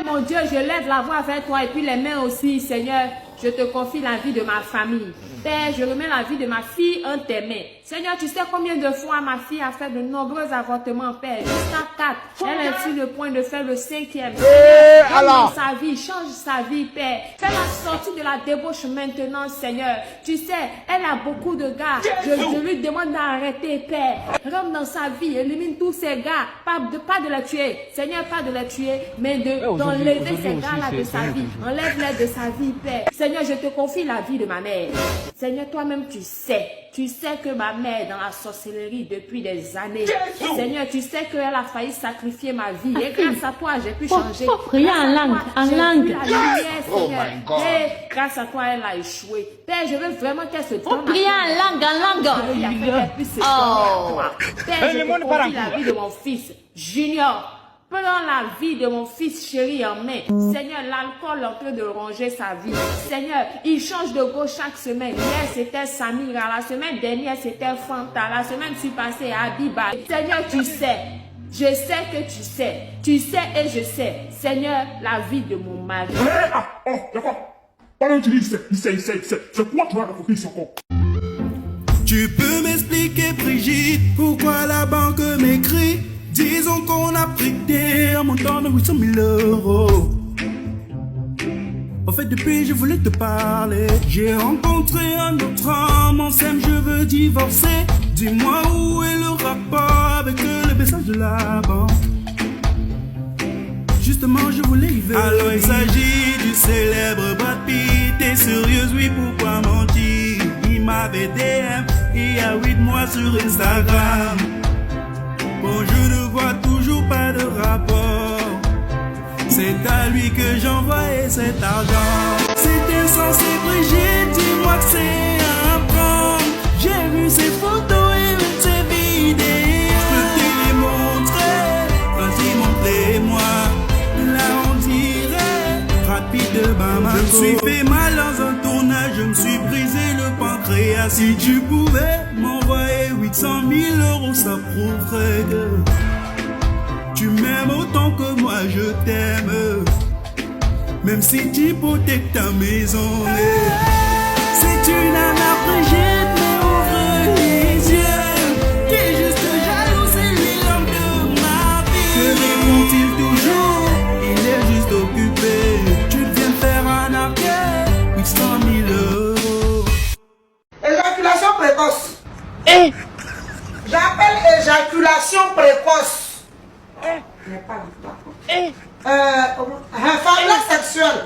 mon Dieu, je lève la voix vers toi et puis les mains aussi, Seigneur. Je te confie la vie de ma famille. Père, je remets la vie de ma fille en tes mains. Seigneur, tu sais combien de fois ma fille a fait de nombreux avortements, Père. Jusqu'à 4. Elle est sur le point de faire le 5e. Seigneur, dans sa vie, change sa vie, Père. Fais la sortie de la débauche maintenant, Seigneur. Tu sais, elle a beaucoup de gars. Je lui demande d'arrêter, Père. Rentre dans sa vie, élimine tous ces gars. Pas de les tuer. Seigneur, pas de les tuer, mais d'enlever ces gars-là de sa vie. Enlève-les de sa vie, Père. Seigneur, je te confie la vie de ma mère. Seigneur, toi-même, tu sais que ma mère est dans la sorcellerie depuis des années. Seigneur, tu sais qu'elle a failli sacrifier ma vie. Et grâce à toi, j'ai pu changer. Priez en langue, en langue. Et grâce à toi, elle a échoué. Père, je veux vraiment qu'elle se donne. Priez en langue, Père, je te confie la vie de mon fils, Junior. Prends la vie de mon fils chéri en main. Seigneur, l'alcool est en train de ronger sa vie. Seigneur, il change de go chaque semaine. Hier, c'était Samira. La semaine dernière, c'était Fanta. La semaine passée, Abiba. Seigneur, tu sais. Je sais que tu sais. Tu sais et je sais. Seigneur, la vie de mon mari. D'accord. Pendant que tu dis, c'est quoi toi la copie encore? Tu peux m'expliquer, Brigitte, pourquoi la banque m'écrit? Disons qu'on a prêté un montant de 800 000 €. En fait, depuis, je voulais te parler. J'ai rencontré un autre homme, on s'aime, je veux divorcer. Dis-moi où est le rapport avec le message de la banque. Justement, je voulais y venir. Alors, il s'agit du célèbre Brad Pitt. T'es sérieuse, oui, pourquoi mentir? Il m'avait DM il y a 8 mois sur Instagram. Bon, je ne vois toujours pas de rapport. C'est à lui que j'envoie cet argent. C'est insensé, Brigitte, dis-moi que c'est un prank. J'ai vu ses photos et vu ses vidéos. Je peux te les montrer. Vas-y, montre-les-moi. Là, on dirait rapide de Bama. Je me suis fait mal dans un tournage. Je me suis brisé le pancréas. Si tu pouvais m'envoyer 800 000 €, ça prouverait que tu m'aimes autant que moi je t'aime. Même si tu hypothèques ta maison. C'est une arnaque, Brigitte, mais ouvre les yeux. T'es juste jaloux, c'est lui l'homme de ma vie. Que répond-il toujours? Il est juste occupé. Tu viens de faire arnaquer 800 000 €. Éjaculation précoce. J'appelle éjaculation précoce. Mais pas faiblesse sexuelle.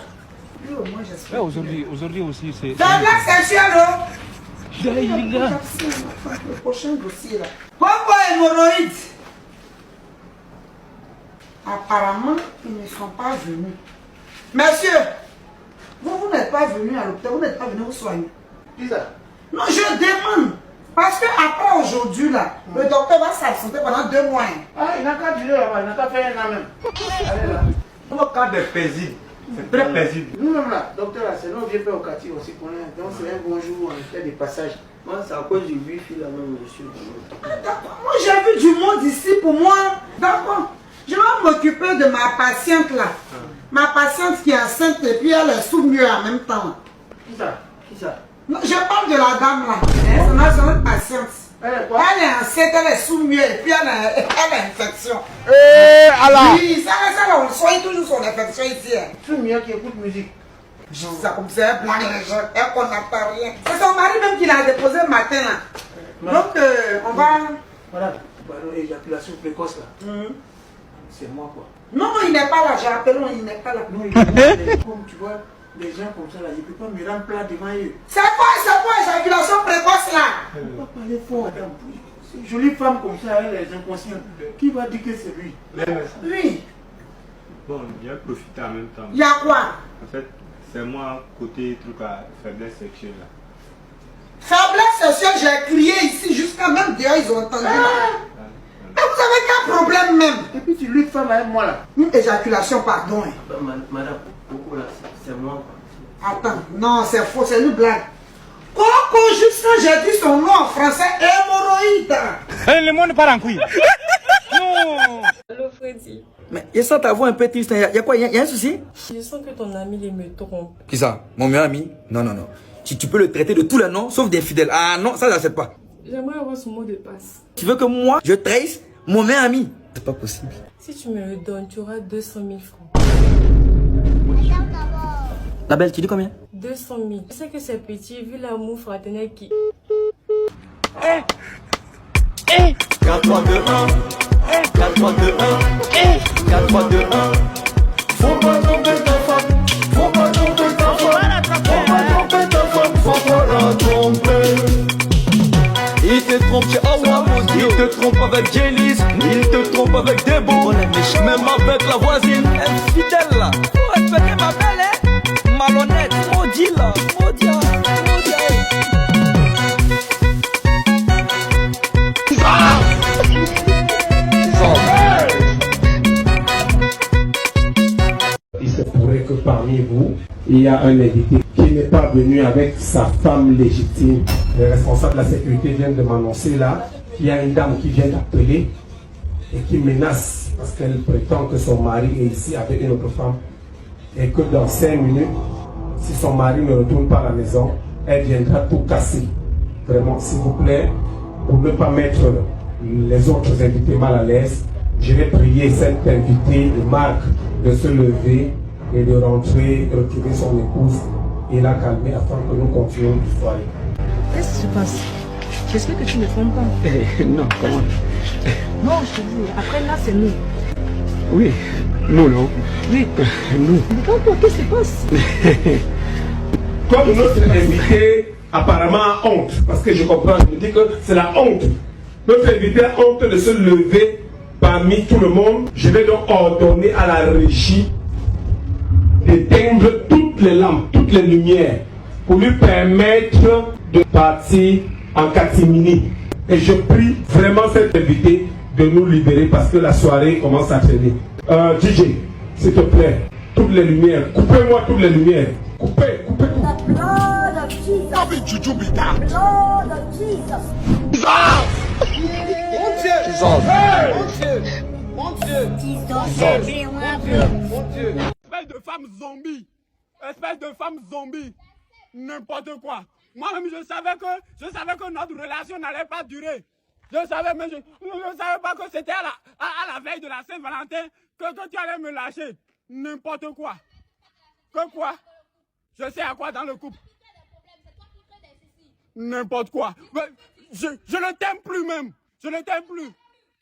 Aujourd'hui aussi, c'est... Faiblesse sexuelle, oh. Le prochain dossier, là. Pourquoi hémorroïdes? Apparemment, ils ne sont pas venus. Messieurs, vous n'êtes pas venus à l'hôpital, vous n'êtes pas venus vous soigner. Qui ça? Non, je demande. Parce que après aujourd'hui, là, le docteur va s'absenter pendant 2 mois. Ah, il n'a qu'à durer là-bas, il n'a qu'à faire un an même. Allez là. Notre cas est paisible. C'est très paisible. Nous-mêmes là, docteur, là, c'est nous vieux père au quartier aussi qu'on est. Donc c'est un bonjour, on fait des passages. Moi, c'est à cause du wifi là même, monsieur. D'accord, moi j'ai vu du monde ici pour moi. D'accord. Je vais m'occuper de ma patiente là. Ma patiente qui est enceinte et puis elle est sous-mieux en même temps. Qui ça? Qui ça? Non, je parle de la dame là. C'est notre patiente. Elle est enceinte, elle est sous-mieux et puis elle a infection. Oui, ça on soigne toujours son infection ici. Sous-mieux qui écoute musique. Je dis ça comme ça, elle blague les gens, elle qu'on n'entend rien. C'est son mari même qui l'a déposé le matin là. Donc on va... Voilà, éjaculation précoce là. C'est moi quoi. Non, il n'est pas là, j'ai appelé, il n'est pas là. Non, il est là. Comme tu vois, des gens comme ça là, je ne peux pas me rendre plat devant eux. C'est quoi éjaculation précoce là? On ne peut pas parler fort, madame. C'est une jolie femme comme ça, elle est inconsciente. Qui va dire que c'est lui? Oui. Bon, j'ai profité en même temps. Il y a quoi? En fait, c'est moi côté truc à faiblesse sexuelle là. Faiblesse sexuelle, j'ai crié ici jusqu'à même dehors, ils ont entendu. Mais vous avez quel problème même? Et puis tu luttes femme avec moi là. Une éjaculation, pardon. Madame, pourquoi là, c'est moi. Attends, non, c'est faux, c'est une blague. Coco, juste quand j'ai dit son nom en français, hémorroïde. Le monde part en couille. Non. Allô Freddy, Mais je sens ta voix un peu triste. Il y a quoi? Il y a un souci? Je sens que ton ami il me trompe. Qui ça? Mon meilleur ami? Non, non, non. Tu peux le traiter de tous les noms, sauf d'infidèle. Ah non, ça, j'accepte pas. J'aimerais avoir son mot de passe. Tu veux que moi, je trahisse mon meilleur ami? C'est pas possible. Si tu me le donnes, tu auras 200 000 francs. La belle, tu dis combien? 200 000. Je sais que c'est petit, vu l'amour fraternel qui... 4, 3, 2, 1. 4, 3, 2, 1. 4, 3, 2, 1. Faut pas tromper ta femme. Faut pas tromper ta femme. Faut pas tromper ta femme. Faut pas la tromper. Il te trompe chez Awa, il te trompe avec Jellis, il te trompe avec Debo, même avec la voisine. Infidèle là. Faut respecter ma belle, hein. Malhonnête. Maudit là. Maudit. Il se pourrait que parmi vous, il y a un invité qui n'est pas venu avec sa femme légitime. Les responsables de la sécurité viennent de m'annoncer là qu'il y a une dame qui vient d'appeler et qui menace parce qu'elle prétend que son mari est ici avec une autre femme et que dans 5 minutes, si son mari ne retourne pas à la maison, elle viendra tout casser. Vraiment, s'il vous plaît, pour ne pas mettre les autres invités mal à l'aise, je vais prier cet invité de Marc de se lever et de rentrer, de retrouver son épouse et la calmer afin que nous continuions l'histoire. Qu'est-ce qui se passe? J'espère que tu ne te trompes pas. Non, comment? Non, je te dis, après là, c'est nous. Oui, nous, non. Oui. Nous. Détends-toi, qu'est-ce qui se passe? Comme notre invité apparemment a honte, parce que je comprends, je me dis que c'est la honte. Notre invité a honte de se lever parmi tout le monde. Je vais donc ordonner à la régie d'éteindre toutes les lampes, toutes les lumières, pour lui permettre de partir en catimini. Et je prie vraiment cet invité de nous libérer parce que la soirée commence à traîner. DJ, s'il te plaît, toutes les lumières, coupez-moi toutes les lumières. Coupez, coupez. The blood of Jesus. How did you do me that? The blood of Jesus. Mon Dieu! Hey! Mon Dieu! Mon Dieu! Mon Dieu! Espèce de femme zombie! Espèce de femme zombie! N'importe quoi! Moi-même, je savais que notre relation n'allait pas durer. Je savais, mais je ne savais pas que c'était à la veille de la Saint-Valentin que tu allais me lâcher. N'importe quoi. Que quoi? Je sais à quoi dans le couple. N'importe quoi. Je ne t'aime plus même. Je ne t'aime plus.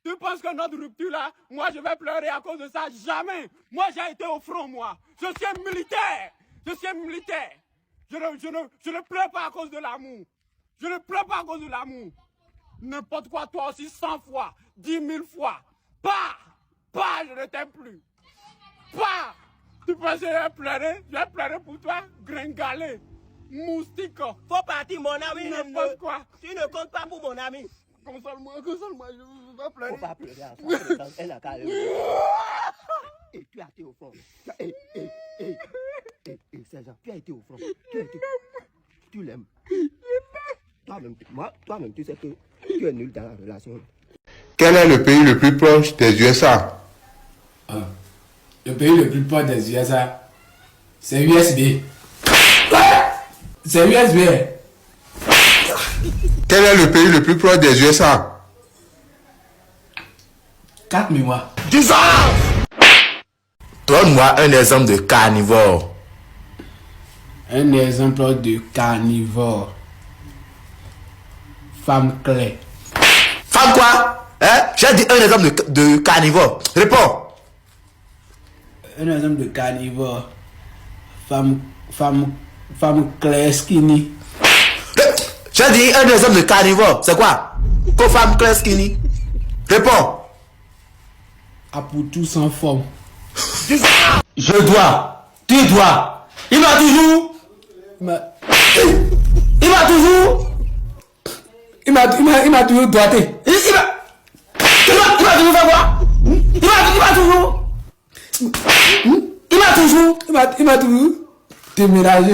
Tu penses que notre rupture là, moi je vais pleurer à cause de ça? Jamais. Moi j'ai été au front, moi. Je suis militaire. Je suis militaire. Je ne pleure pas à cause de l'amour. Je ne pleure pas à cause de l'amour. N'importe quoi, toi aussi 100 fois, 10 000 fois. Pas, je ne t'aime plus. Pas. Tu penses que je vais pleurer pour toi, gringaler, moustique. Faut partir, mon ami. N'importe quoi. Tu ne comptes pas pour mon ami. Console-moi, je vais pleurer. Faut pas pleurer à ça. Elle a qu'à et tu as été au front. Sergent, tu as été au front. Tu l'aimes. Toi-même, tu sais que tu es nul dans la relation. Quel est le pays le plus proche des USA? Le pays le plus proche des USA, c'est USB. C'est USB. Quel est le pays le plus proche des USA? 4 mémoires. Donne-moi un exemple de carnivore. Un exemple de carnivore. Femme claire. Femme quoi? Hein? J'ai dit un exemple de carnivore. Réponds. Un exemple de carnivore. Femme claire skinny. J'ai dit un exemple de carnivore. C'est quoi? Quoi femme claire skinny? Réponds. À pour tout sans forme. Je dois. Tu dois. Il m'a toujours. Il m'a toujours. Il m'a toujours doigté. Il m'a toujours fait quoi? Il m'a toujours. Il m'a toujours déménagé.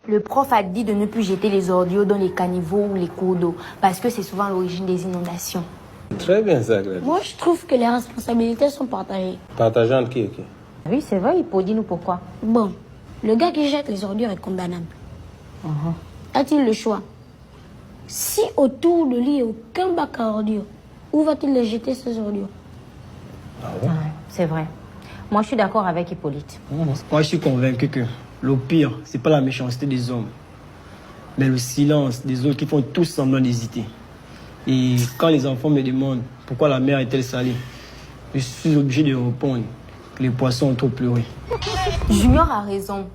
Le prof a dit de ne plus jeter les ordures dans les caniveaux ou les cours d'eau parce que c'est souvent l'origine des inondations. Très bien ça, Gladys. Moi, je trouve que les responsabilités sont partagées. Partagé entre qui et qui? Oui, c'est vrai, Hippo, dis-nous pourquoi. Bon, le gars qui jette les ordures est condamnable. A-t-il le choix? Si autour de lui, il n'y a aucun bac à ordures, où va-t-il les jeter, ces ordures? C'est vrai. Moi, je suis d'accord avec Hippolyte. Moi, je suis convaincu que le pire, c'est pas la méchanceté des hommes, mais le silence des autres qui font tous semblant d'hésiter. Et quand les enfants me demandent pourquoi la mer est-elle salée, je suis obligé de répondre que les poissons ont trop pleuré. Junior a raison.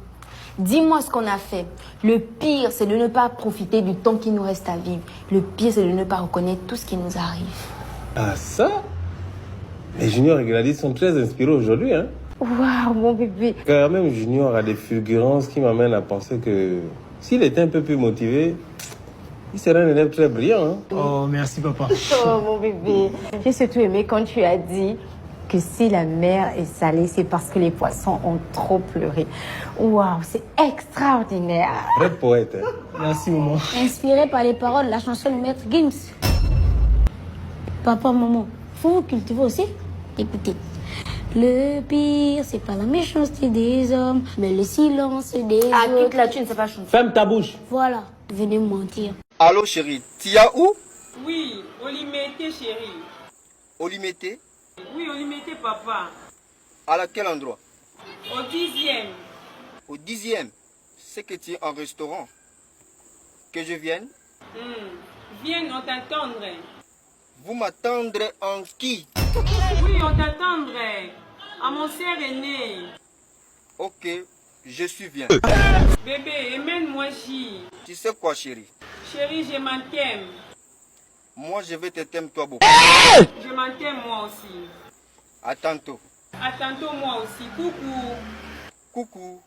Dis-moi ce qu'on a fait. Le pire, c'est de ne pas profiter du temps qui nous reste à vivre. Le pire, c'est de ne pas reconnaître tout ce qui nous arrive. Ah ça? Mais Junior et Gladys sont très inspirés aujourd'hui, hein? Waouh, mon bébé. Quand même, Junior a des fulgurances qui m'amènent à penser que s'il était un peu plus motivé, il serait un élève très brillant, hein? Oh, merci papa. Oh, mon bébé. J'ai surtout aimé quand tu as dit que si la mer est salée, c'est parce que les poissons ont trop pleuré. Waouh, c'est extraordinaire. Très poète, hein? Merci, maman. Inspiré par les paroles de la chanson de Maître Gims. Papa, maman, faut cultiver aussi. Écoutez. Le pire, c'est pas la méchanceté des hommes, mais le silence des autres. Quitte là, tu ne sais pas chanter. Ferme ta bouche. Voilà, venez me mentir. Allô chérie, tu es où? Oui, Olimété chérie. Olimété? Oui, Olimété papa. À quel endroit? Au 10e. Au 10e? C'est que tu es en restaurant. Que je vienne? Viens, on t'attendrait. Vous m'attendrez en qui? Oui, on t'attendrait. À mon sœur aîné. Ok, je suis bien. Bébé, emmène-moi J. Tu sais quoi chérie? Chérie, je m'en t'aime. Moi je vais te t'aimer toi beaucoup. Je m'en t'aime moi aussi. À tantôt. À tantôt moi aussi. Coucou. Coucou.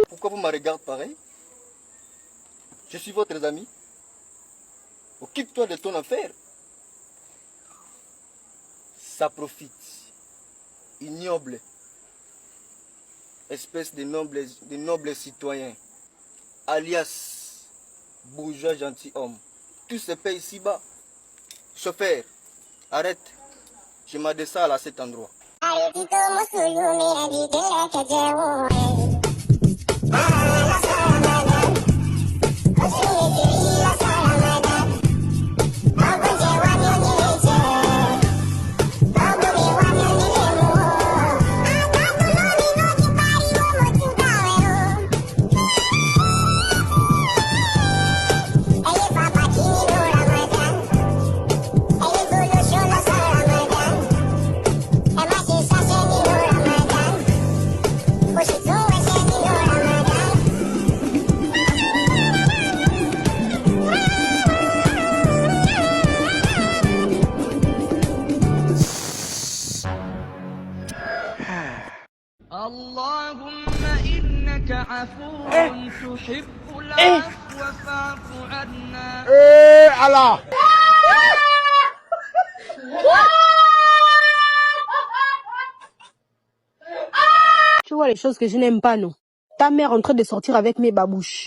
Pourquoi vous me regardez pareil? Je suis votre ami. Occupe-toi de ton affaire. Ça profite. Ignoble. Espèce de nobles citoyens. Alias bourgeois gentilhomme. Tout se paye ici-bas. Chauffeur, arrête. Je m'adresse à cet endroit. اللهم إنك عفو تحب العفو فاعف عنا. Allah! Tu vois les choses que je n'aime pas, non? Ta mère en train de sortir avec mes babouches.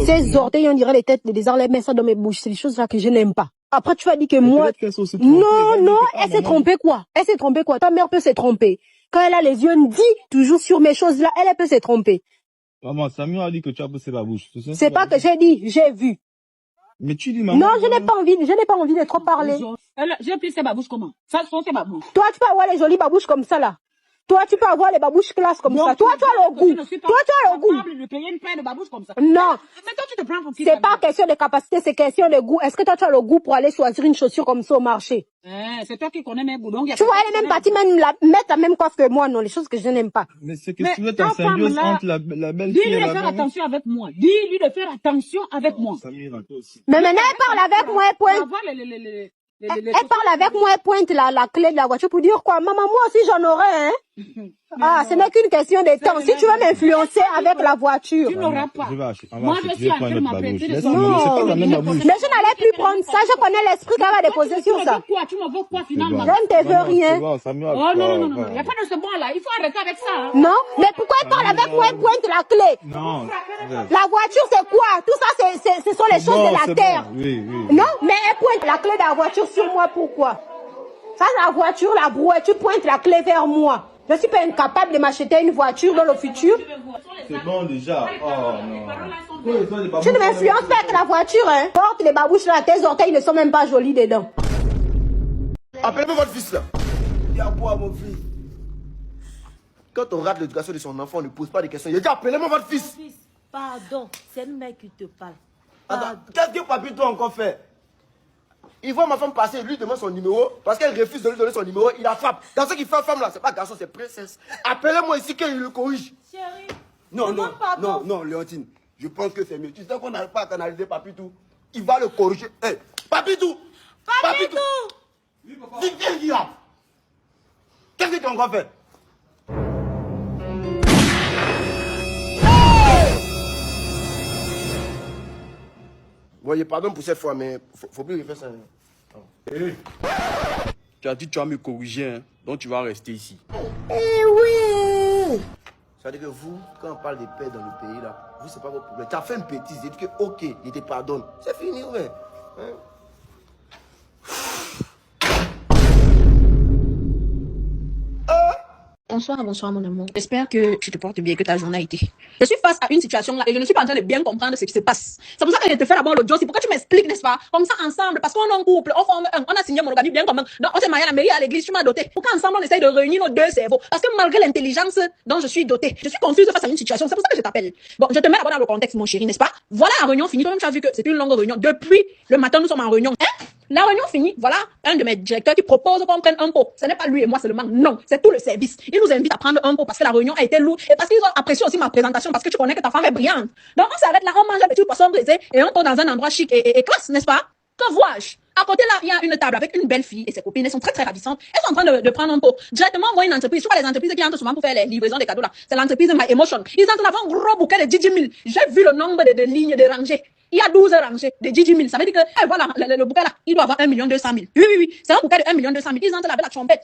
Ses orteils, on dirait les têtes de lézard, les met ça dans mes bouches. C'est des choses là que je n'aime pas. Après, tu vas dire que moi... Non, elle s'est trompée quoi? Elle s'est trompée quoi? Ta mère peut se tromper. Quand elle a les yeux dit toujours sur mes choses là, elle peut se tromper. Maman, Samuel a dit que tu as poussé ma bouche. C'est pas que j'ai dit, j'ai vu. Mais tu dis maman. Non, je n'ai pas envie de trop parler. J'ai plissé ma bouche comment? Ça, c'est ma bouche. Toi, tu peux avoir les jolies babouches comme ça là. Toi, tu peux avoir les babouches classe comme ça. Toi, tu as le goût. Toi, tu as le goût. De payer une paire de babouches comme ça. Non. Mais toi, tu te prends pour qui? C'est pas question de capacité, c'est question de goût. Est-ce que toi, tu as le goût pour aller choisir une chaussure comme ça au marché? C'est toi qui connais mes goûts. Donc, tu vois, elle est même partie mettre la même coiffe que moi, non, les choses que je n'aime pas. Mais c'est que tu veux ta symbiose entre la belle fille et la belle. Dis-lui de faire attention avec moi. Dis-lui de faire attention avec moi. Mais maintenant, elle parle avec moi, elle pointe. Elle parle avec moi, elle pointe la clé de la voiture pour dire quoi? Maman, moi aussi, j'en aurais, hein. Ah, ce n'est qu'une question de temps. Si tu veux m'influencer avec la voiture. Tu n'auras pas. Moi, je suis en train de m'apprêter de Non, mais je n'allais plus prendre ça. Je connais l'esprit qu'elle va déposer sur ça. Tu me veux quoi finalement? Je ne te veux rien. Oh non. Il n'y a pas de ce bon-là. Il faut arrêter avec ça. Hein. Non, mais pourquoi elle parle avec moi et pointe la clé? Non. La voiture, c'est quoi? Tout ça, ce sont les choses de la terre. Bon. Oui. Non, mais elle pointe la clé de la voiture sur moi. Pourquoi? Ça, la voiture, la brouette, tu pointes la clé vers moi. Je suis pas incapable de m'acheter une voiture dans le futur. C'est bon déjà. Oh non. Tu ne m'influences pas avec la voiture, hein. Porte les babouches là, tes orteils ne sont même pas jolis dedans. Appelez-moi votre fils là. Il y a quoi, mon fils? Quand on rate l'éducation de son enfant, on ne pose pas de questions. Il dit appelez-moi votre fils. Pardon, c'est le mec qui te parle. Attends, qu'est-ce que papy toi encore fait? Il voit ma femme passer, il lui demande son numéro, parce qu'elle refuse de lui donner son numéro, il la frappe. Dans ce qu'il fait femme là, c'est pas garçon, c'est princesse. Appelez-moi ici qu'il le corrige. Chérie. Non, Léontine. Je pense que c'est mieux. Tu sais qu'on n'arrive pas à canaliser Papitou. Il va le corriger. Hé, Papitou! Papitou! Viens là! Qu'est-ce que tu as encore fait? Voyez, pardon pour cette fois, mais faut plus refaire ça. Hey. Tu as dit que tu vas me corriger, hein, donc tu vas rester ici. Eh oui! Ça veut dire que vous, quand on parle de paix dans le pays, là, vous, c'est pas votre problème. Tu as fait une bêtise, il dit que ok, il te pardonne. C'est fini, ouais. Hein? Bonsoir mon amour. J'espère que tu te portes bien, que ta journée a été. Je suis face à une situation là et je ne suis pas en train de bien comprendre ce qui se passe. C'est pour ça que je te fais d'abord l'audio. C'est pourquoi tu m'expliques, n'est-ce pas? Comme ça ensemble, parce qu'on est en couple, on forme un, on a signé monogamie bien commun. Donc on s'est marié à la mairie, à l'église, tu m'as doté. Pourquoi ensemble on essaye de réunir nos deux cerveaux? Parce que malgré l'intelligence dont je suis dotée, je suis confuse face à une situation. C'est pour ça que je t'appelle. Bon, je te mets d'abord dans le contexte, mon chéri, n'est-ce pas? Voilà la réunion finie. Toi-même, tu as vu que c'était une longue réunion. Depuis le matin, nous sommes en réunion. Hein? La réunion finie, voilà un de mes directeurs qui propose qu'on prenne un pot. Ce n'est pas lui et moi seulement, non, c'est tout le service. Il nous invite à prendre un pot parce que la réunion a été lourde et parce qu'ils ont apprécié aussi ma présentation parce que tu connais que ta femme est brillante. Donc on s'arrête là, on mange la petite poisson brisée et on tombe dans un endroit chic et classe, n'est-ce pas? Que vois-je? À côté là, il y a une table avec une belle fille et ses copines. Elles sont très ravissantes. Elles sont en train de prendre un pot. Directement, on voit une entreprise. Tu vois les entreprises qui entrent souvent pour faire les livraisons des cadeaux là. C'est l'entreprise My Emotion. Ils entrent là, un gros bouquet de 10 000. J'ai vu le nombre de lignes, de rangées. Il y a 12 rangées de 10 000. Ça veut dire que, voilà, le bouquet là, il doit avoir 1 200 000. Oui. C'est un bouquet de 1 200 000. Ils entrent là avec la trompette.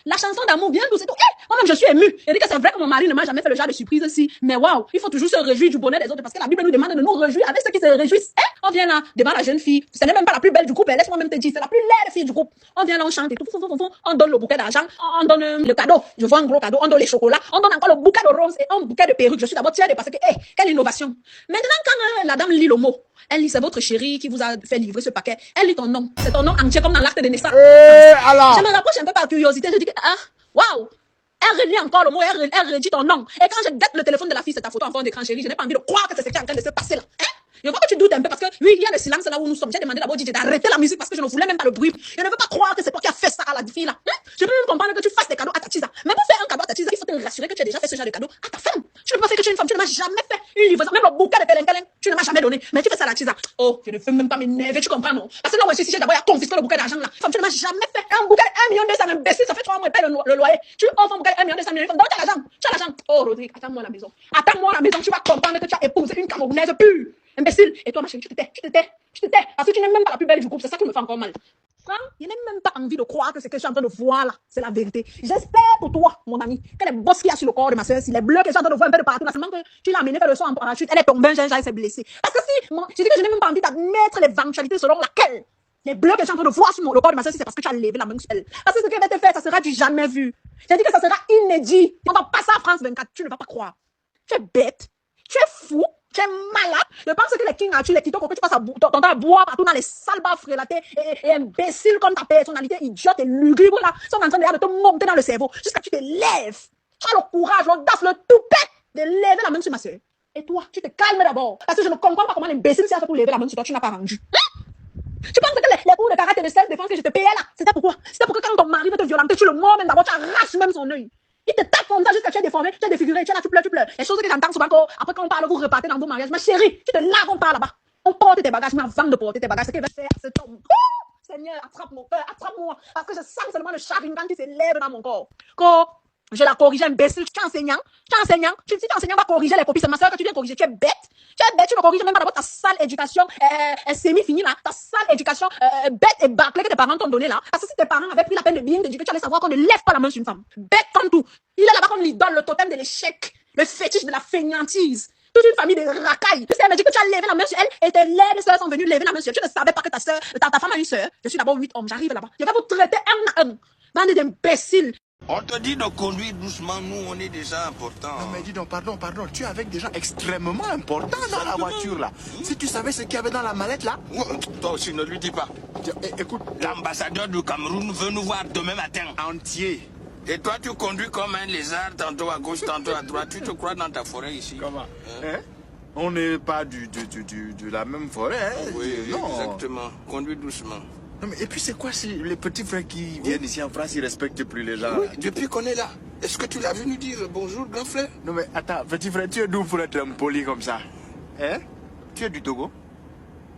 La chanson d'amour bien douce et tout. Moi-même, je suis émue. Je dis que c'est vrai que mon mari ne m'a jamais fait le genre de surprise aussi. Mais waouh, il faut toujours se réjouir du bonheur des autres parce que la Bible nous demande de nous réjouir avec ceux qui se réjouissent. On vient là, devant la jeune fille. Ce n'est même pas la plus belle du groupe. Laisse-moi même te dire, c'est la plus laide fille du groupe. On vient là, on chante et tout. On donne le bouquet d'argent. On donne le cadeau. Je vois un gros cadeau. On donne les chocolats. On donne encore le bouquet de roses et un bouquet de perruques. Je suis d'abord tiède parce que, quelle innovation. Maintenant, quand la dame lit le mot, elle lit, c'est votre chérie qui vous a fait livrer ce paquet. Elle lit ton nom. C'est ton nom entier comme dans l'acte de naissance. Je me rapproche un peu par curiosité. Je dis que, waouh! Elle relit encore le mot, elle redit ton nom. Et quand je gâte le téléphone de la fille, c'est ta photo en fond d'écran, chérie. Je n'ai pas envie de croire que c'est ce qui est en train de se passer là. Je vois que tu doutes un peu parce que, oui, il y a le silence là où nous sommes. J'ai demandé d'abord d'arrêter la musique parce que je ne voulais même pas le bruit. Je ne veux pas croire que c'est toi qui as fait ça à la fille là. Je peux même comprendre que tu fasses des cadeaux à ta tisa. Mais pour faire un cadeau à ta tisa, il faut te rassurer que tu as déjà fait ce genre de cadeau à ta femme. Tu ne peux pas faire que tu es une femme, tu ne m'as jamais fait une livraison. Même le bouquet de Kelen, tu ne m'as jamais donné. Mais tu fais ça à la tisa. Oh, je ne veux même pas m'énerver, tu comprends non? Parce que là où je suis, j'ai d'abord confisqué le bouquet d'argent là. Femme, tu ne m'as jamais fait un bouquet de 1 200 000 imbécile, ça fait 3 mois et paye le loyer. Tu offres un bouquet de 1 200 000 donc tu as l'argent. Tu as l'argent. Oh, Rodrigue, attends-moi à la maison. Attends-moi à la maison, tu vas comprendre que tu as épousé une Camerounaise pure. Imbécile. Et toi, ma chérie, tu te tais. Parce que tu n'es même pas la plus belle du groupe. C'est ça qui me fait encore mal. Ça, je n'ai même pas envie de croire que ce que je suis en train de voir là, c'est la vérité. J'espère pour toi, mon ami, que les bosses qu'il y a sur le corps de ma soeur, si les bleus que je suis en train de voir un peu de partout, là, seulement que tu l'as amené faire le saut en parachute, elle est tombée, elle s'est blessée. Parce que si, moi, je dis que je n'ai même pas envie d'admettre l'éventualité selon laquelle les bleus que je suis en train de voir sur le corps de ma soeur, c'est parce que tu as levé la main sur elle. Parce que ce qu'elle va te faire, ça sera du jamais vu. J'ai dit que ça sera inédit. On va passer à France 24, tu ne vas pas croire. Tu es bête, tu es fou. Tu es malade. Je pense que les King Arthur, les Tito, que tu passes ton temps à boire partout dans les salles bas frélatés et imbéciles comme ta personnalité idiote et lugubre là, sont en train de te monter dans le cerveau jusqu'à ce que tu te lèves. Tu as le courage, l'audace, le toupet de lever la main sur ma soeur. Et toi, tu te calmes d'abord. Parce que je ne comprends pas comment l'imbécile s'est fait pour lever la main sur toi, tu n'as pas rendu. Tu penses que les cours de karaté de self-défense que je te payais là, c'était pourquoi? C'était pour que quand ton mari veut te violenter, tu le mords même d'abord, tu arraches même son œil. Il te tape comme ça jusqu'à ce que tu es déformé, tu es défiguré, tu es là, tu pleures. Les choses que j'entends souvent après quand on parle, vous repartez dans vos mariages. Ma chérie, tu te laves, on parle là-bas. On porte tes bagages, mais avant de porter tes bagages, ce qu'il va faire, c'est ton... Seigneur, attrape mon cœur, attrape-moi. Parce que je sens seulement le chagrin quand il s'élève dans mon corps. Je la corrige, imbécile. Tu es enseignant. Si tu es enseignant, va corriger les copies. C'est ma soeur que tu viens corriger. Tu es bête. Tu ne corriges même pas d'abord ta sale éducation semi-finie là. Ta sale éducation bête et bâclée que tes parents t'ont donnée là. Parce que si tes parents avaient pris la peine de bien t'éduquer, tu allais savoir qu'on ne lève pas la main sur une femme. Bête comme tout. Il est là-bas comme l'idole, le totem de l'échec. Le fétiche de la fainéantise. Toute une famille de racailles. Tu sais, elle m'a dit que tu as levé la main sur elle et tes laides sœurs sont venues lever la main sur elle. Tu ne savais pas que ta femme a une sœur. Je suis d'abord 8 hommes. J'arrive là-bas. Je vais vous traiter un à un. Bande d'imbéciles. On te dit de conduire doucement, nous on est déjà importants. Non mais dis donc, pardon, tu es avec des gens extrêmement importants dans la voiture là. Si tu savais ce qu'il y avait dans la mallette là. Toi aussi ne lui dis pas. Écoute, l'ambassadeur du Cameroun veut nous voir demain matin. Entier. Et toi tu conduis comme un lézard, tantôt à gauche, tantôt à droite. Tu te crois dans ta forêt ici. Comment On n'est pas de la même forêt, hein? Oui, non. Exactement. Conduis doucement. Non, mais et puis c'est quoi les petits frères qui viennent ici en France, ils respectent plus les gens? Oui, depuis qu'on est là. Est-ce que tu l'as vu nous dire bonjour, grand frère? Non mais attends, petit frère, tu es d'où pour être impoli comme ça? Hein? Tu es du Togo?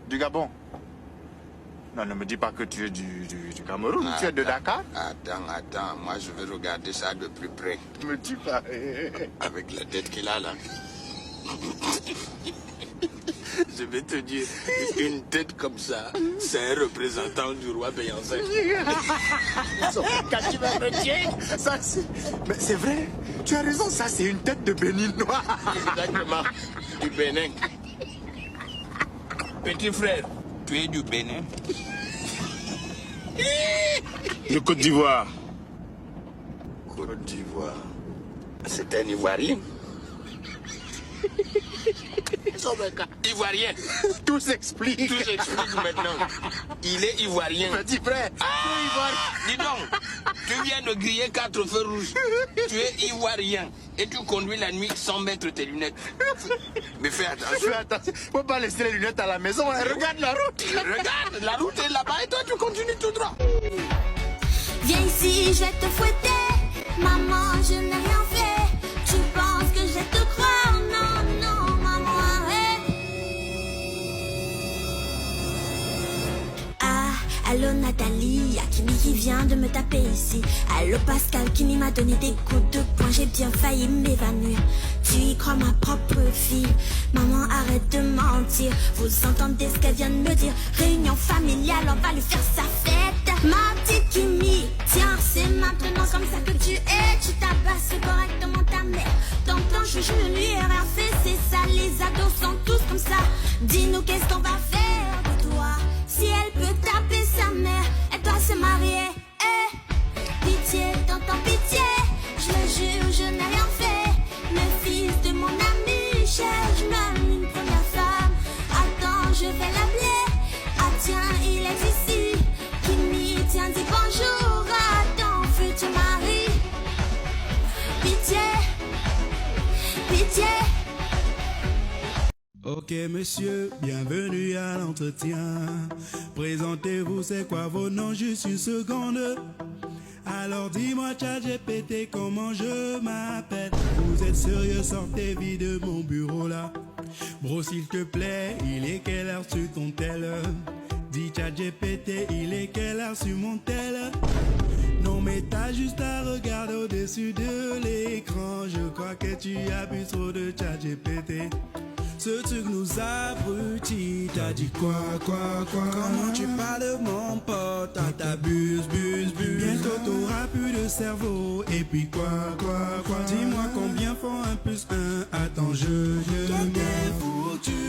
Du Gabon? Non, ne me dis pas que tu es du Cameroun, tu es de Dakar? Attends, moi je vais regarder ça de plus près. Ne me dis pas. Avec la tête qu'il a là. Je vais te dire, une tête comme ça, c'est un représentant du roi Beyoncé. Quand tu vas me dire, ça c'est... Mais c'est vrai, tu as raison, ça c'est une tête de béninois. Exactement, du Bénin. Petit frère, tu es du Bénin? De Côte d'Ivoire. Côte d'Ivoire. C'est un Ivoirien. Ivoirien. Tout s'explique. Tout s'explique maintenant. Il est Ivoirien. Petit frère. Dis donc, tu viens de griller 4 feux rouges. Tu es Ivoirien. Et tu conduis la nuit sans mettre tes lunettes. Mais fais attention. Fais attention. Faut pas laisser les lunettes à la maison. Regarde la route. Regarde, la route est là-bas et toi tu continues tout droit. Viens ici, je vais te fouetter. Maman, je n'ai rien fait. Tu penses que je vais te croire? Non, maman, arrête. Allô Nathalie, Akimi qui vient de me taper ici. Allô Pascal qui m'a donné des coups de poing, j'ai bien failli m'évanouir. Tu y crois ma propre fille? Maman arrête de mentir. Vous entendez ce qu'elle vient de me dire? Réunion familiale, on va lui faire sa fête. Ma petite Kimi, tiens c'est maintenant comme ça que tu es. Tu tabasses correctement ta mère. T'entends, je ne lui ai rien fait. C'est ça, les ados sont tous comme ça. Dis-nous qu'est-ce qu'on va faire de toi? Si elle peut taper sa mère, elle doit se marier. Pitié, t'entends pitié. Je le jure, je n'ai rien fait. Le fils de mon ami cherche même une première femme. Attends, je vais l'appeler. Ah tiens, il est ici. Kimi, tiens, dis bonjour à ton futur mari. Pitié, pitié. Ok monsieur, bienvenue à l'entretien. Présentez-vous, c'est quoi vos noms, juste une seconde. Alors dis-moi ChatGPT, comment je m'appelle? Vous êtes sérieux, sortez vite de mon bureau là. Bro s'il te plaît, il est quelle heure sur ton tel? Dis ChatGPT, il est quelle heure sur mon tel? Non mais t'as juste à regarder au-dessus de l'écran. Je crois que tu abuses trop de ChatGPT. Ce truc nous abrutit. T'as dit quoi? Comment tu parles mon pote? T'abuses, buse. Bientôt t'auras plus de cerveau. Et puis quoi? Dis-moi combien font 1 + 1. Attends, Toi t'es foutu.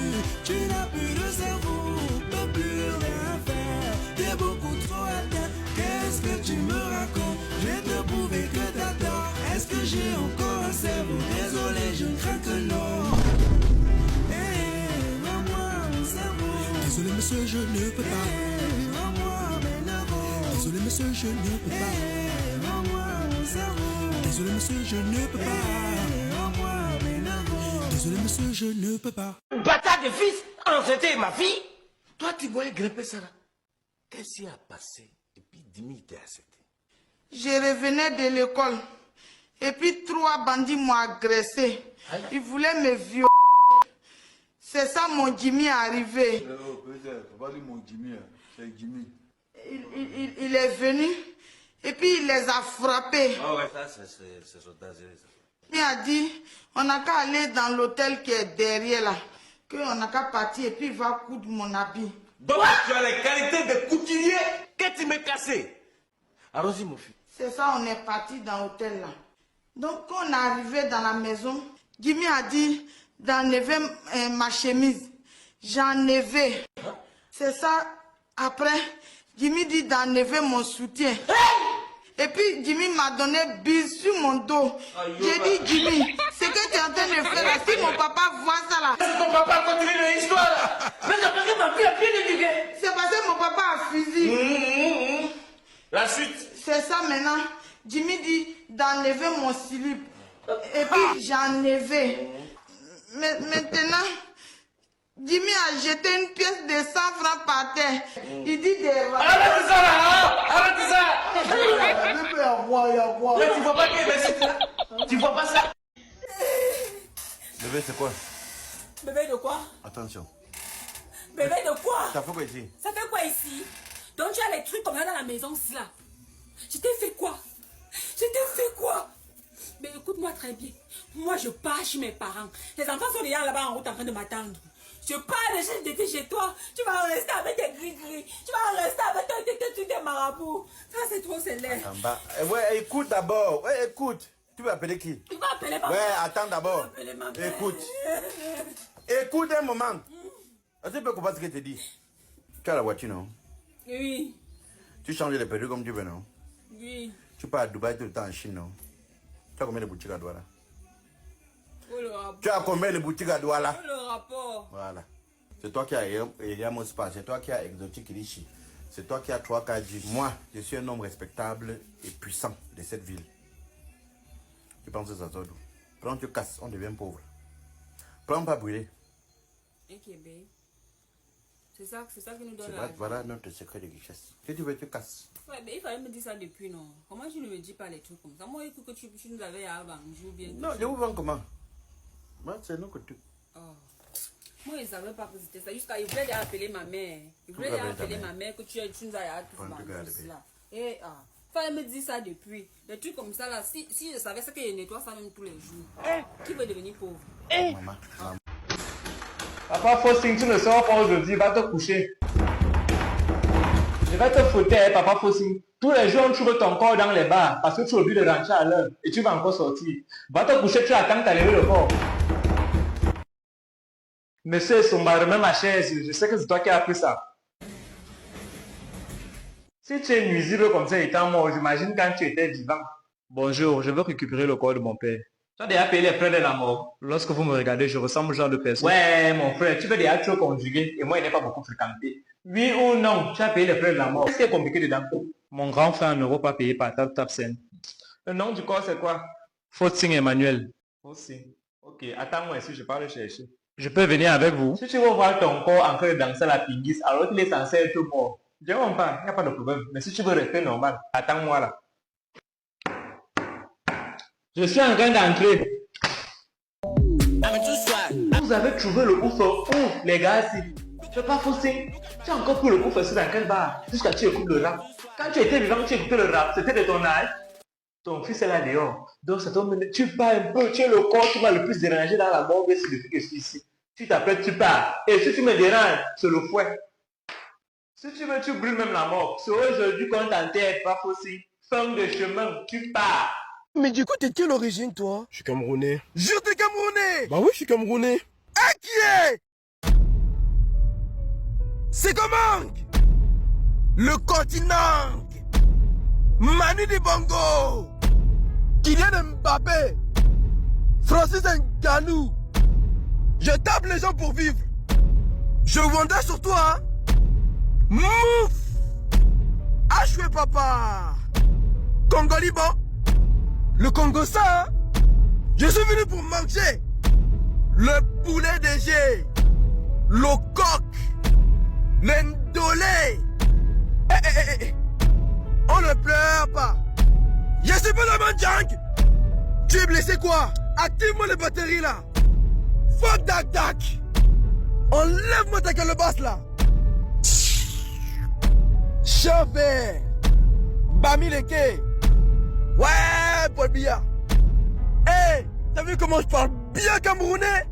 Tu n'as plus de cerveau. Peux plus rien faire. T'es beaucoup trop à tête. Qu'est-ce que tu me racontes? Je vais te prouver que t'as tort. Est-ce que j'ai encore un cerveau? Désolé, je crains que non. Désolé monsieur, je ne peux pas. Désolé monsieur, je ne peux pas. Désolé monsieur, je ne peux pas. Désolé monsieur, je ne peux pas. Bâtard de fils, enceinté ma fille. Toi tu voyais grimper ça là. Qu'est-ce qui a passé depuis 10 minutes à 7? Je revenais de l'école. Et puis 3 bandits m'ont agressé. Ils voulaient me violer. C'est ça mon Jimmy est arrivé. Faut pas dire mon Jimmy, c'est Jimmy. Il est venu Et puis il les a frappés. Ah ouais, ça c'est dangereux. Il a dit, on n'a qu'à aller dans l'hôtel qui est derrière là. Qu'on n'a qu'à partir et puis il va coudre mon habit. Donc tu as les qualités de couturier que tu m'as cassé. Allons-y mon fils. C'est ça, on est parti dans l'hôtel là. Donc quand on est arrivé dans la maison, Jimmy a dit d'enlever ma chemise. J'enlevais. C'est ça, après, Jimmy dit d'enlever mon soutien. Et puis Jimmy m'a donné bise sur mon dos. J'ai dit Jimmy, ce que tu es en train de faire là, si mon papa voit ça là. C'est ton papa continue l'histoire là. Mais c'est parce que ma fille a bien éduqué. C'est parce que mon papa a fusil. La suite. C'est ça maintenant. Jimmy dit d'enlever mon slip. Et puis j'ai enlevé. Mais maintenant, Jimmy a jeté une pièce de 100 francs par terre. Il dit des... Arrête ça là, arrête ça. Mais tu vois pas que... Tu vois pas ça? Bébé, c'est quoi? Bébé de quoi? Attention. Bébé de quoi? Ça fait quoi ici? Ça fait quoi ici? Donc tu as les trucs comme ça dans la maison aussi là. Je t'ai fait quoi? Je t'ai fait quoi? Mais écoute-moi très bien. Moi je pars chez mes parents. Les enfants sont déjà là-bas en route en train de m'attendre. Je pars de chez toi. Tu vas rester avec tes gris-gris. Tu vas rester avec tes marabouts. Ça c'est trop célèbre. Ouais, écoute d'abord. Ouais, écoute. Tu vas appeler qui? Tu vas appeler ma mère. Ouais, attends d'abord. Écoute. Écoute un moment. Tu peux comprendre ce que je te dis. Tu as la voiture, non? Oui. Tu changes les perruques comme tu veux, non? Oui. Tu pars à Dubaï tout le temps en Chine, non? Tu as combien de boutiques à Douala? Oh, le rapport. Tu as combien de boutiques à Douala? Oh, le rapport. Voilà. C'est toi qui as Eriamos Spa, c'est toi qui as Exotique Rishi, c'est toi qui as 3K. Moi, je suis un homme respectable et puissant de cette ville. Tu penses que ça sort d'où? Prends, tu casses, on devient pauvre. Prends pas brûler. Ok, babe. C'est ça qui nous donne Voilà notre secret de richesse. Si tu veux, tu casses. Ouais, mais il fallait me dire ça depuis, non? Comment tu ne me dis pas les trucs comme ça? Moi, écoute que tu nous avais à Banjou bien. Non, je vous vends comment? Moi, c'est nous que tu... Oh. Moi, je ne savais pas que c'était ça. Jusqu'à il voulait appeler ma mère. Il voulait appeler ma mère que tu nous as tout là. Et il fallait me dire ça depuis. Des trucs comme ça là. Si je savais ça que je nettoie ça même tous les jours. Qui veut devenir pauvre? Maman. Papa Faustin, tu ne sors pas aujourd'hui, va te coucher. Je vais te foutre, papa Faustin. Tous les jours, tu trouves ton corps dans les bars parce que tu as oublié de rentrer à l'heure et tu vas encore sortir. Va te coucher, tu attends que tu as levé le corps. Monsieur Somba, remets ma chaise, je sais que c'est toi qui as pris ça. Si tu es nuisible comme ça étant mort, j'imagine quand tu étais vivant. Bonjour, je veux récupérer le corps de mon père. Tu as déjà payé les frais de la mort. Lorsque vous me regardez, je ressemble au genre de personne. Ouais, mon frère, tu veux déjà trop conjuguer et moi, il n'est pas beaucoup fréquenté. Oui ou non, tu as payé les frais de la mort. Qu'est-ce qui est compliqué dedans? Mon grand frère ne pas payé par Tapsen. Le nom du corps, c'est quoi? Faustin Emmanuel. Faustin. Ok, attends-moi ici, je pars le chercher. Je peux venir avec vous? Si tu veux voir ton corps en train de danser la pingis alors qu'il est censé être mort, je ne vois pas, il n'y a pas de problème. Mais si tu veux rester normal, attends-moi là. Je suis en train d'entrer. Vous avez trouvé le ouf où, les gars, si tu n'es pas Faustin, tu as encore pris le ouf dans quel bar jusqu'à tu écoutes le rap. Quand tu étais vivant, tu écoutais le rap, c'était de ton âge. Ton fils est là dehors. Donc ça tombe, tu pars un peu, tu es le corps qui va le plus déranger dans la mort, mais c'est depuis que je suis ici. Tu t'appelles, tu pars. Et si tu me déranges, c'est le fouet. Si tu veux, tu brûles même la mort. C'est aujourd'hui qu'on t'enterre, pas Faustin. Fin de chemin, tu pars. Mais du coup, t'es de quelle origine, toi? Je suis camerounais. Jure, t'es camerounais? Bah oui, je suis camerounais. Qui est? C'est comment? Le continent. Manu Dibango. Kylian Mbappé. Francis Ngannou. Je tape les gens pour vivre. Je vendais sur toi. Mouf. Achoué papa. Congo Liban. Le Congo ça. Je suis venu pour manger. Le poulet DG. Le coq. L'endolé. On ne pleure pas. Je suis pas la manjang. Tu es blessé quoi? Active-moi les batteries là. Fuck Dak Dak. Enlève-moi ta calebasse là. Chauffeur. Parmi les quais. Ouais, Paul Biya. Hey, t'as vu comment je parle bien camerounais?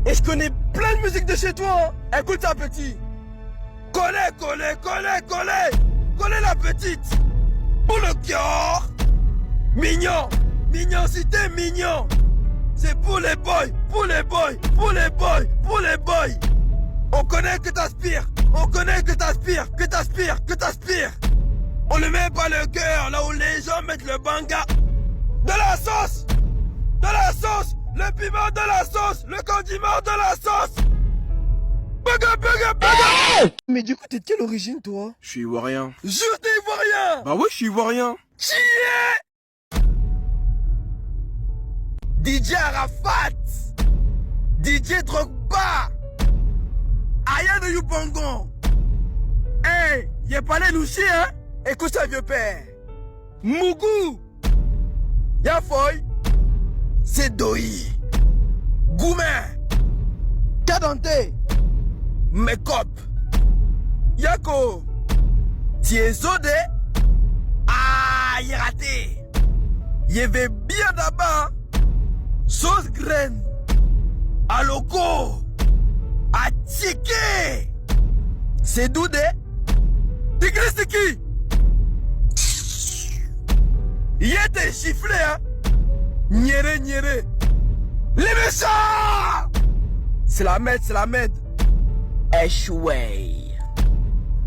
Et je connais plein de musique de chez toi. Hein? Écoute ça, petit. Collez, collez, collez, collez. Collez la petite. Pour le cœur. Mignon. Mignocité, mignon. C'est pour les boys, pour les boys, pour les boys, pour les boys. On connaît que t'aspires. On connaît que t'aspires, que t'aspires, que t'aspires. On ne met pas le cœur là où les gens mettent le banga. De la sauce. De la sauce. Le piment de la sauce. Le condiment de la sauce. Baga, baga, baga. Mais du coup, t'es de quelle origine, toi? Je suis ivoirien. Jure, t'es ivoirien. Bah ouais, je suis ivoirien. Qui est DJ Arafat. DJ Drogba. Aya de Yupongon. Hey, y'a pas les louchis, hein? Écoute ça, vieux père. Mougou. Yafoy. C'est Doi. Goumen. Kadante. Mekop. Yako. Tiezode. Ah, y'a raté. Y'avait bien d'abord. Sauce graine. Aloko. Atike. C'est Doudé. Tigre c'est qui? Y'était chifflé, hein? Nyere, nyere. Les méchants! C'est la med, c'est la med. Échoué.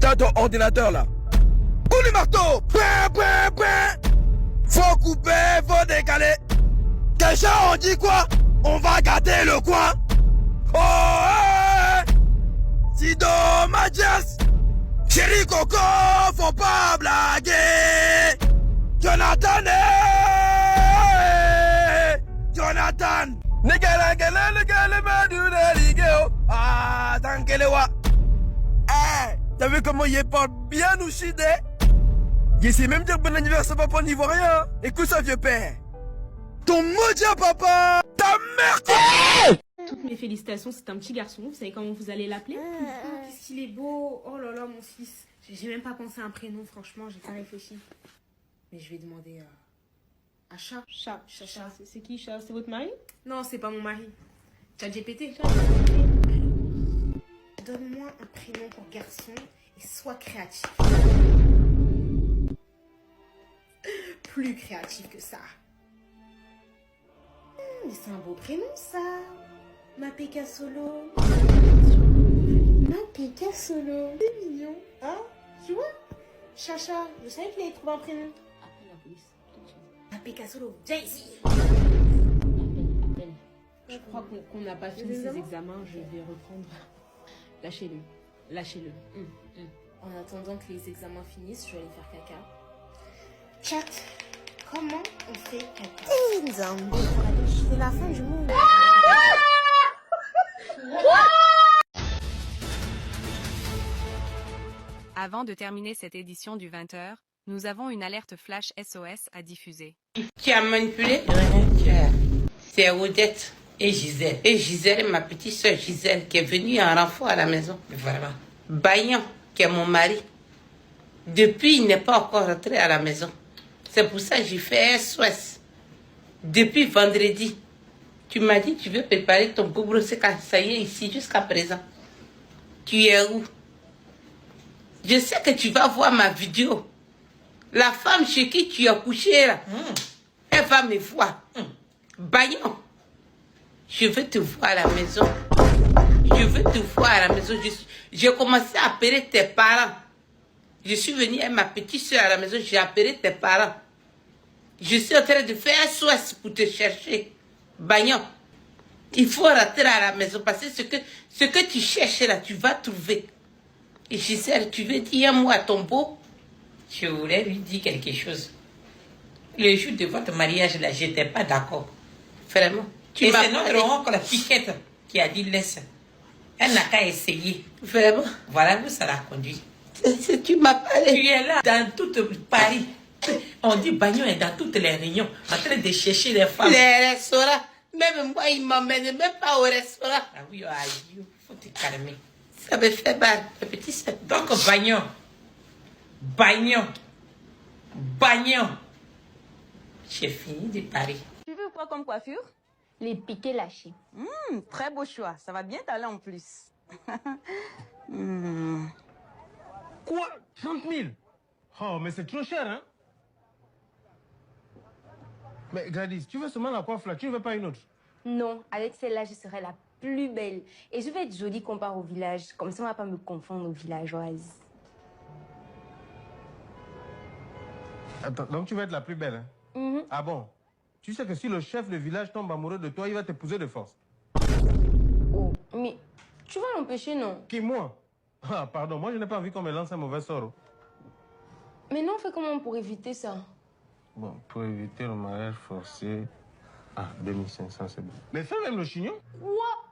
T'as ton ordinateur là. Coup du marteau. Pin, pin, pin. Faut couper, faut décaler. Déjà on dit quoi? On va gâter le coin. Oh, hey. Si dommage. Chéri Coco, faut pas blaguer. Jonathan, Jonathan. Negala, negala, madura, ligeo. Ah, tankelewa. Eh, t'as vu comment il parle bien nous chidé? Il sait même dire bon anniversaire papa ivoirien. Écoute ça, vieux père. Ton maudit papa. Ta mère, quoi. Toutes mes félicitations, c'est un petit garçon. Vous savez comment vous allez l'appeler? Qu'est-ce qu'il est beau. Oh là là, mon fils. J'ai même pas pensé à un prénom, franchement, j'ai pas réfléchi. Mais je vais demander à Chat. Chat. C'est qui, Chat? C'est votre mari? Non, c'est pas mon mari. ChatGPT. Donne-moi un prénom pour garçon et sois créatif. Plus créatif que ça. Mais c'est un beau prénom, ça. Mapeka Solo. Mapeka Solo. C'est mignon. Hein? Tu vois? Chacha. Je savais qu'il allait trouver un prénom. Appelle la police. Mapeka Solo. Viens ici. Appelle. Je crois qu'on n'a pas fini ces examens. Je vais reprendre. Lâchez-le. Lâchez-le. En attendant que les examens finissent, je vais aller faire caca. Chat. Comment on fait caca? C'est la fin du monde. Avant de terminer cette édition du 20h, nous avons une alerte flash SOS à diffuser. Qui a manipulé? C'est Odette et Gisèle. Et Gisèle, ma petite soeur Gisèle, qui est venue en renfort à la maison. Voilà. Bayon, qui est mon mari. Depuis, il n'est pas encore rentré à la maison. C'est pour ça que j'ai fait SOS. Depuis vendredi, tu m'as dit que tu veux préparer ton boubou, ça y est, ici, jusqu'à présent. Tu es où? Je sais que tu vas voir ma vidéo. La femme chez qui tu as couché là, elle va me voir. Bayon, je veux te voir à la maison. Je veux te voir à la maison. J'ai commencé à appeler tes parents. Je suis venue avec ma petite soeur à la maison, j'ai appelé tes parents. Je suis en train de faire SOS pour te chercher. Bagnon, il faut rentrer à la maison parce que ce que tu cherches là, tu vas trouver. Et Gisèle, tu veux dire un mot à ton beau? Je voulais lui dire quelque chose. Le jour de votre mariage là, je n'étais pas d'accord. Vraiment. Et c'est notre oncle, la piquette, qui a dit laisse. Elle n'a qu'à essayer. Vraiment. Voilà où ça l'a conduit. Tu m'as parlé. Tu es là dans tout Paris. On dit Bagnon est dans toutes les réunions, en train de chercher les femmes. Les restaurants. Même moi, il m'emmène même pas au restaurant. Ah oui, il faut te calmer. Ça me fait mal, le petit. Donc, Bagnon, Bagnon. J'ai fini de Paris. Tu veux quoi comme coiffure? Les piquets lâchés. Très beau choix. Ça va bien t'aller en plus. Quoi? 30 000? Oh, mais c'est trop cher, hein? Mais Gladys, tu veux seulement la coiffe là, tu ne veux pas une autre? Non, avec celle-là, je serai la plus belle. Et je vais être jolie comparée au village. Comme ça, on ne va pas me confondre aux villageoises. Attends, donc tu vas être la plus belle, hein? Ah bon? Tu sais que si le chef de village tombe amoureux de toi, il va t'épouser de force. Oh, mais tu vas l'empêcher, non? Qui, moi? Ah, pardon, moi je n'ai pas envie qu'on me lance un mauvais sort. Mais non, on fait comment pour éviter ça? Bon, pour éviter le mariage forcé... Ah, 2500, c'est bon. Mais fais même le chignon. Quoi?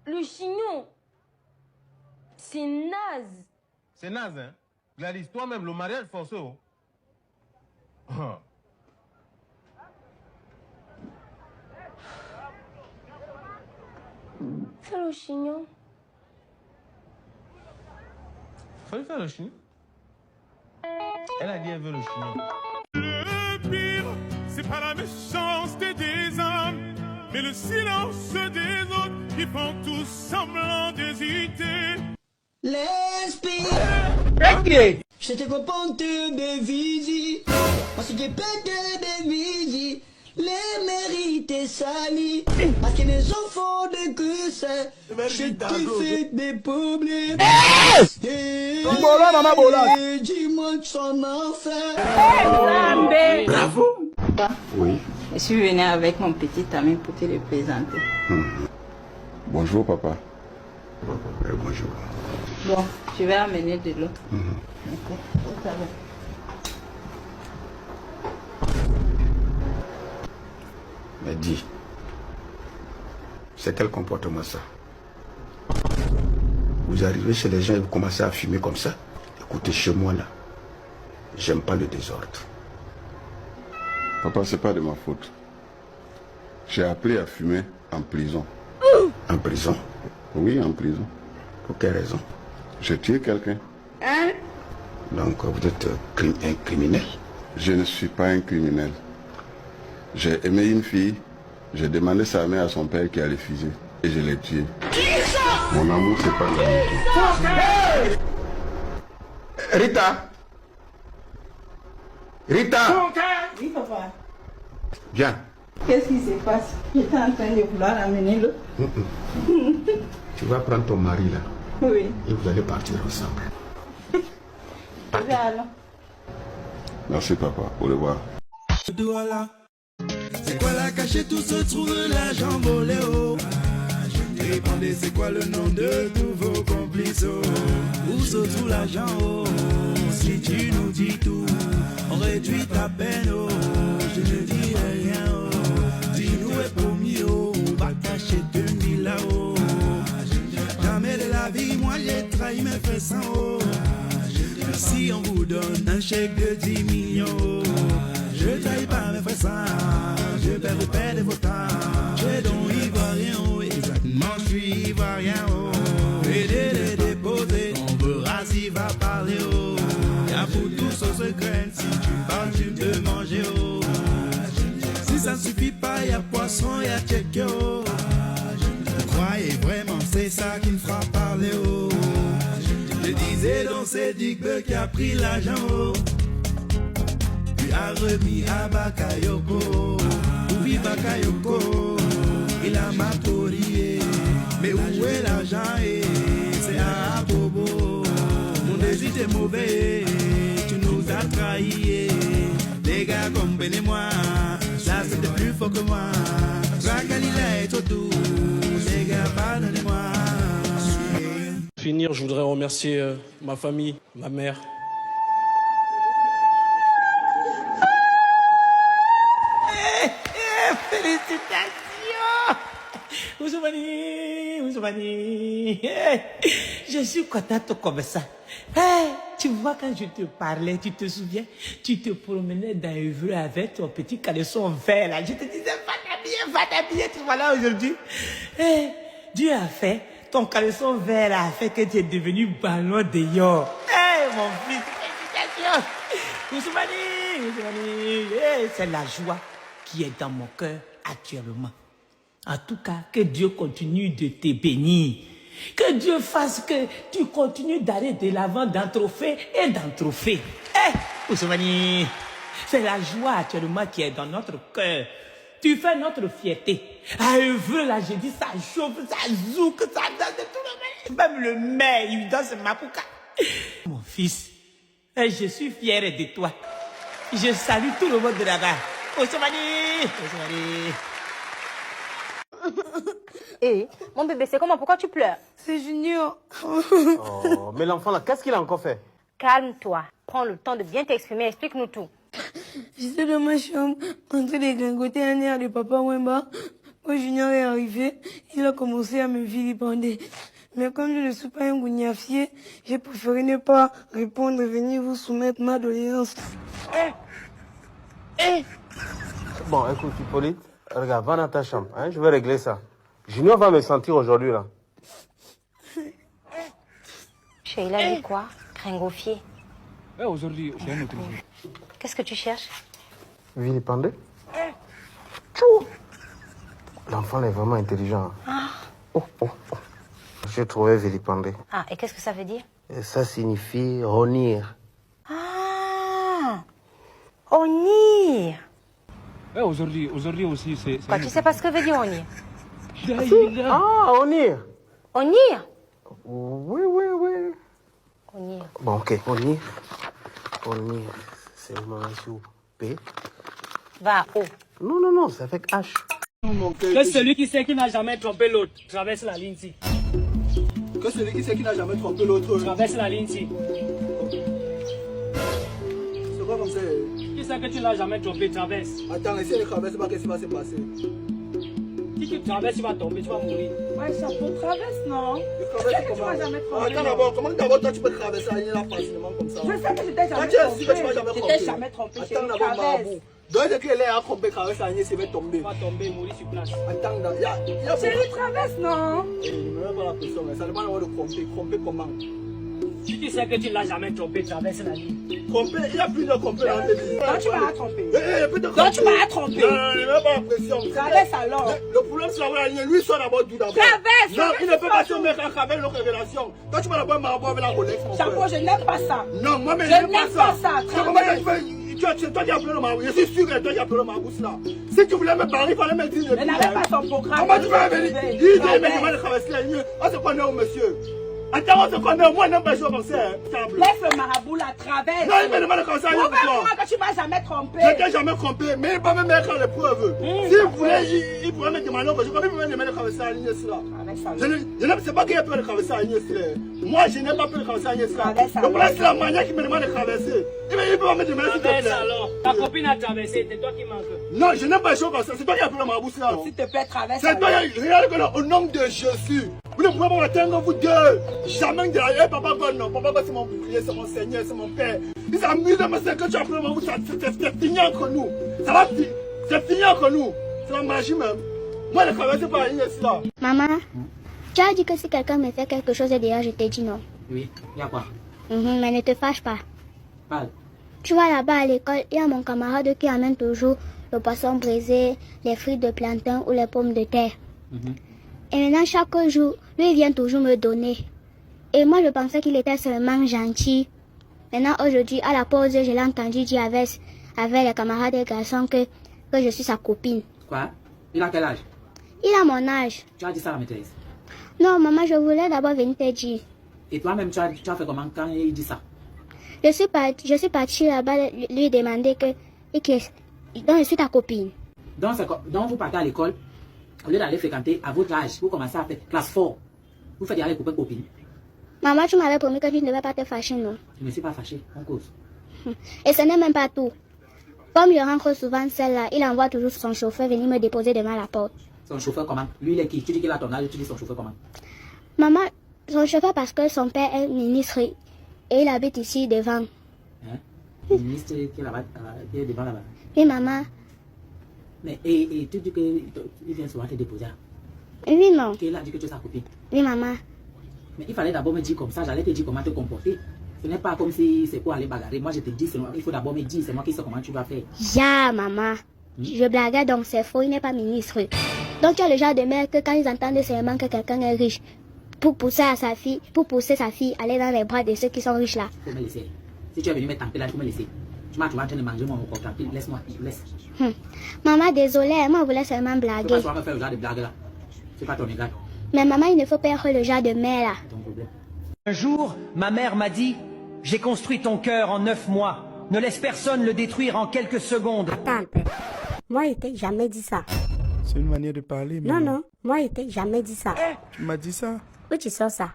Le chignon? C'est naze. C'est naze, hein? Gladys, toi-même, le mariage forcé, oh. Ah. Fais le chignon. Fallait faire le chignon. Elle a dit elle veut le chignon. Le pire, c'est pas la méchanceté des hommes, mais le silence des autres qui font tous semblant d'hésiter. L'esprit, je te comprends de visites, parce que pété de visites, les mérites salis, parce que les enfants de que c'est, je te fais des problèmes. Dis-moi que son enfer. Bravo. Oui. Je suis venue avec mon petit ami pour te le présenter. Bonjour, papa. Bonjour. Bon, je vais amener de l'eau. Ok, tout à l'heure. Mais dis, c'est quel comportement ça? Vous arrivez chez les gens et vous commencez à fumer comme ça? Écoutez, chez moi là, j'aime pas le désordre. Papa, c'est pas de ma faute. J'ai appris à fumer en prison. En prison? Oui, en prison. Pour quelle raison? J'ai tué quelqu'un. Donc vous êtes un criminel? Je ne suis pas un criminel. J'ai aimé une fille, j'ai demandé sa main à son père qui a refusé et je l'ai tué. Mon amour, c'est pas l'amour. Rita! Rita! Oui, papa. Viens. Qu'est-ce qui se passe? J'étais en train de vouloir amener l'eau. Tu vas prendre ton mari là. Oui. Et vous allez partir ensemble. Je vais alors. Merci, papa. Au revoir. C'est quoi la cachette où se trouve l'argent volé, oh? Répondez, c'est quoi le nom de tous vos complices, oh? Où se trouve l'argent, oh? Si tu nous dis tout, on réduit ta peine, oh. Je ne dirai rien, oh. Dis-nous est promis, oh. On va cacher 2000 là-haut. Jamais de la vie, moi j'ai trahi mes fesses, oh. Si on vous donne un chèque de 10 millions, oh. Je trahis pas mes frères, je vais vous perdre vos temps. J'ai donc ivoirien, oh, exactement, je suis ivoirien, oh. Aider les déposer, on verra s'il va parler, oh. Y'a pour tous on se craint, si tu parles, tu peux manger, oh. Si ça ne suffit pas, y'a poisson, y'a check, oh. Vous croyez vraiment c'est ça qui me fera parler, oh. Je disais donc c'est Dick Buck qui a pris l'argent, oh. A remis à Bakayoko, oui Bakayoko, il a matorié, mais où est l'argent? C'est à Bobo, mon désir est mauvais, tu nous as trahis, les gars comprenez-moi, ça c'était plus fort que moi, Rakalila est tout doux, les gars pardonnez-moi. Pour finir, je voudrais remercier ma famille, ma mère. Félicitations! Ousmane, je suis contente comme ça. Tu vois, quand je te parlais, tu te souviens, tu te promenais dans un vœu avec ton petit caleçon vert là. Je te disais, va t'habiller, tu vois là aujourd'hui. Dieu a fait, ton caleçon vert a fait que tu es devenu ballon de yo. Mon fils, félicitations! C'est la joie qui est dans mon cœur actuellement. En tout cas, que Dieu continue de te bénir. Que Dieu fasse que tu continues d'aller de l'avant d'un trophée et d'un trophée. Ousmani, c'est la joie actuellement qui est dans notre cœur. Tu fais notre fierté. À œuvre, là, j'ai dit, ça chauffe, ça zouk, ça danse de tout le monde. Même le maire, il danse Mapuka. Mon fils, je suis fier de toi. Je salue tout le monde de là-bas. Ousmani, Ousmani. Hé, mon bébé, c'est comment? Pourquoi tu pleures? C'est Junior. Oh, mais l'enfant là, qu'est-ce qu'il a encore fait? Calme-toi. Prends le temps de bien t'exprimer. Explique-nous tout. J'étais dans ma chambre, en train de gringoter un air de Papa Wemba. Quand Junior est arrivé, il a commencé à me vilipender. Mais comme je ne suis pas un gougnafier, j'ai préféré ne pas répondre et venir vous soumettre ma doléance. Bon, écoute, Hippolyte, regarde, va dans ta chambre, hein, je vais régler ça. Junior va me sentir aujourd'hui, là. Il a dit quoi? Gringofier. Aujourd'hui, c'est un autre jour. Qu'est-ce que tu cherches? Vilipender? Tchou! L'enfant est vraiment intelligent. Ah. J'ai trouvé vilipender. Ah, et qu'est-ce que ça veut dire? Et ça signifie honnir. Ah! Honnir! Aujourd'hui aussi, c'est... Quoi, tu sais pas ce que veut dire honnir? Ah, honnir! Honnir? Oui. Honnir. Bon, ok, honnir. Honnir, c'est sous P. Va, O. Non, c'est avec H. Que celui qui sait qu'il n'a jamais trompé l'autre traverse la ligne ici. Que celui qui sait qu'il n'a jamais trompé l'autre traverse la ligne ici. C'est quoi comme ça? Qui sait que tu n'as jamais trompé, traverse. Attends, essaye de traverser, pas qu'est-ce qui va se passer. Si tu traverses, tu vas tomber, tu vas mourir. Ouais, chapeau, traverse, non? Tu vas jamais tromper. Attends d'abord, comment d'abord toi tu peux traverser la ligne là facilement comme ça? Je sais que je t'ai jamais trompé. trompé. Je t'ai jamais trompé. Attends d'abord, Mabou. Donc, c'est qu'il est à tromper, traverser la ligne, c'est va tomber. Tu vas tomber, mourir sur place. Attends, il y a... Chérie, traverse, non? Ne me mets pas la pression, ça demande d'avoir de tromper. Tromper comment? Si tu sais que tu ne l'as jamais trompé, traverse la ligne. Tromper, il y a plusieurs trompés dans le pays. Donc tu m'as trompé. Donc tu m'as trompé. Non, ne mets pas la pression. Traverse alors. Le problème c'est la ligne, lui soit d'abord d'où d'abord. Traverse. Non, il ne peut pas se mettre à travers nos révélations. Toi tu vas d'abord m'avoir avec la Rolex, mon frère. Chapeau, je n'aime pas ça. Non, moi mais je n'aime pas ça. Traverse. Toi qui as appelé le marabout, je suis sûr que toi qui as appelé le marabout là. Si tu voulais me parler, il fallait me dire. Mais n'avais pas son programme. Comment tu vas venir? Il m'a traversé la ligne. On se connaît au monsieur. Attends, on se connaît, moi, n'aime pas jouer comme ça. Laisse le marabout la traverse. Non, il me demande comme ça. Prouve-moi que tu m'as jamais trompé. Je t'ai jamais trompé, mais il ne peut pas me mettre les preuves. S'il voulait, il pourrait me demander que je peux même me demander de traverser la ligne là. Je ne sais pas qui a peur de traverser la ligne là. Moi, je n'ai pas peur de traverser la ligne là. Le problème, c'est la manière qu'il me demande de traverser. Il ne peut pas me demander de traverser. Alors, ta copine a traversé, c'est toi qui manques. Non, je n'aime pas jouer comme ça. C'est toi qui as pris le marabout là. S'il te plaît, traverse. C'est toi qui regarde au nom de Jésus. Vous ne pouvez pas atteindre vous deux. Jamais de la papa God, non. Papa God, c'est mon bouclier, c'est mon Seigneur, c'est mon Père. Ils s'amusent de me dire que tu as pris le marabout. C'est fini entre nous. Ça va, c'est fini entre nous. C'est la magie même. Moi, je ne traverse pas la ligne là. Maman, tu as dit que si quelqu'un me fait quelque chose d'ailleurs, je t'ai dit non. Oui, il y a quoi? Mais ne te fâche pas. Parle. Tu vois là-bas à l'école, il y a mon camarade qui amène toujours le poisson braisé, les fruits de plantain ou les pommes de terre. Et maintenant, chaque jour, lui vient toujours me donner. Et moi, je pensais qu'il était seulement gentil. Maintenant, aujourd'hui, à la pause, je l'ai entendu dire avec les camarades et garçons que je suis sa copine. Quoi? Il a quel âge? Il a mon âge. Tu as dit ça à la maîtresse? Non, maman, je voulais d'abord venir te dire. Et toi-même, tu as fait comment quand il dit ça? Je suis partie là-bas lui demander donc je suis ta copine. Donc vous partez à l'école, au lieu d'aller fréquenter à votre âge, vous commencez à faire classe fort. Vous faites aller copine. Maman, tu m'avais promis que tu ne devais pas te fâcher, non? Je ne suis pas fâchée, on cause. Et ce n'est même pas tout. Comme je rentre souvent celle-là, il envoie toujours son chauffeur venir me déposer devant la porte. Son chauffeur comment? Lui, il est qui? Tu dis qu'il a ton âge, tu dis son chauffeur comment? Maman, son chauffeur parce que son père est ministre et il habite ici devant. Hein? Le ministre qui est là-bas, qui est devant là-bas. Oui, maman. Mais et tu dis qu'il vient souvent te déposer? Oui, non. Qu'il a dit que tu es sa copine? Oui, maman. Mais il fallait d'abord me dire comme ça, j'allais te dire comment te comporter. Ce n'est pas comme si c'est pour aller bagarrer. Moi, je te dis, il faut d'abord me dire, c'est moi qui sais comment tu vas faire. Ja, maman. Je blaguais donc c'est faux, il n'est pas ministre. Donc tu as le genre de mère que quand ils entendent seulement que quelqu'un est riche, pour pousser sa fille à aller dans les bras de ceux qui sont riches là. Il faut me laisser. Si tu es venu me tenter là, il faut me laisser. Tu vas en train de manger mon corps, tranquille, laisse-moi, laisse. Maman, désolée, moi je voulais seulement blaguer. Tu vas faire le genre de blague là. C'est pas ton égal. Mais maman, il ne faut pas être le genre de mère là. Un jour, ma mère m'a dit, j'ai construit ton cœur en 9 mois. Ne laisse personne le détruire en quelques secondes. Attends, moi, je t'ai jamais dit ça. C'est une manière de parler, mais... Non, moi, je t'ai jamais dit ça. Tu m'as dit ça? Où tu sors ça?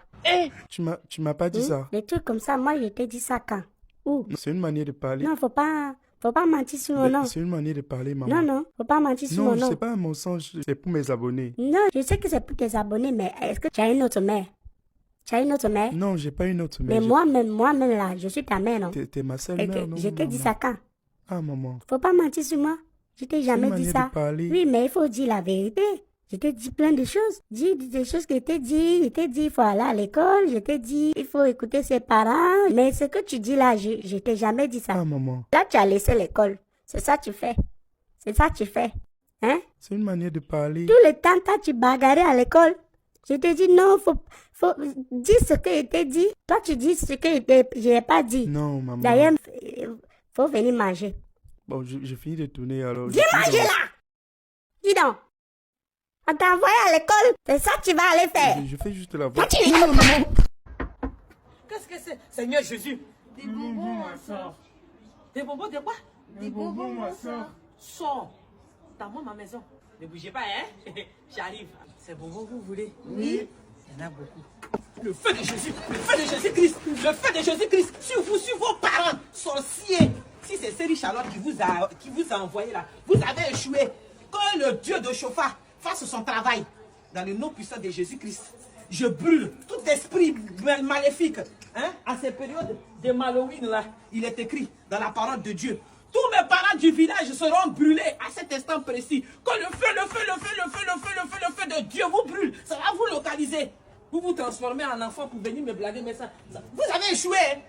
Tu m'as pas dit ça. Des trucs comme ça, moi, je t'ai dit ça quand? Où? C'est une manière de parler. Non, faut pas mentir sur mon nom. C'est une manière de parler, maman. Non, faut pas mentir sur mon nom. Non, c'est pas un mensonge, c'est pour mes abonnés. Non, je sais que c'est pour tes abonnés, mais est-ce que tu as une autre mère? Tu as une autre mère? Non, j'ai pas une autre mère. Mais moi-même là, je suis ta mère, non? T'es ma seule mère, non? Je t'ai dit ça quand? Ah, maman. Faut pas mentir sur moi. Je t'ai jamais dit ça. Oui, mais il faut dire la vérité. Je t'ai dit plein de choses. Dis des choses que je t'ai dit. Je t'ai dit, il faut aller à l'école. Je t'ai dit, il faut écouter ses parents. Mais ce que tu dis là, je t'ai jamais dit ça. Ah, maman. Là, tu as laissé l'école. C'est ça que tu fais. C'est ça que tu fais. Hein? C'est une manière de parler. Tout le temps, quand tu bagarrais à l'école, je t'ai dit non, faut dire ce que je t'ai dit. Toi, tu dis ce que je n'ai pas dit. Non, maman. D'ailleurs, faut venir manger. Bon, j'ai fini de tourner alors. Viens manger là! Dis donc! On t'a envoyé à l'école, c'est ça que tu vas aller faire. Je fais juste la voix. Non, maman! Qu'est-ce que c'est? Seigneur Jésus! Des bonbons, ma soeur. Des bonbons de quoi? Des bonbons, ma soeur. Sors! Dans ma maison. Ne bougez pas, hein? J'arrive. Ces bonbons, vous voulez? Oui. Il y en a beaucoup. Le feu de Jésus! Le feu de Jésus-Christ! Le feu de Jésus-Christ! Sur vous, sur vos parents, sorciers! Si c'est Série Charlotte qui vous a envoyé là, vous avez échoué. Que le Dieu de Chauffard fasse son travail. Dans le nom puissant de Jésus-Christ, je brûle tout esprit maléfique. Hein? À ces périodes de Halloween là, il est écrit dans la parole de Dieu. Tous mes parents du village seront brûlés à cet instant précis. Que le feu de Dieu vous brûle. Ça va vous localiser. Vous vous transformez en enfant pour venir me blaguer, mais ça vous avez échoué. Hein?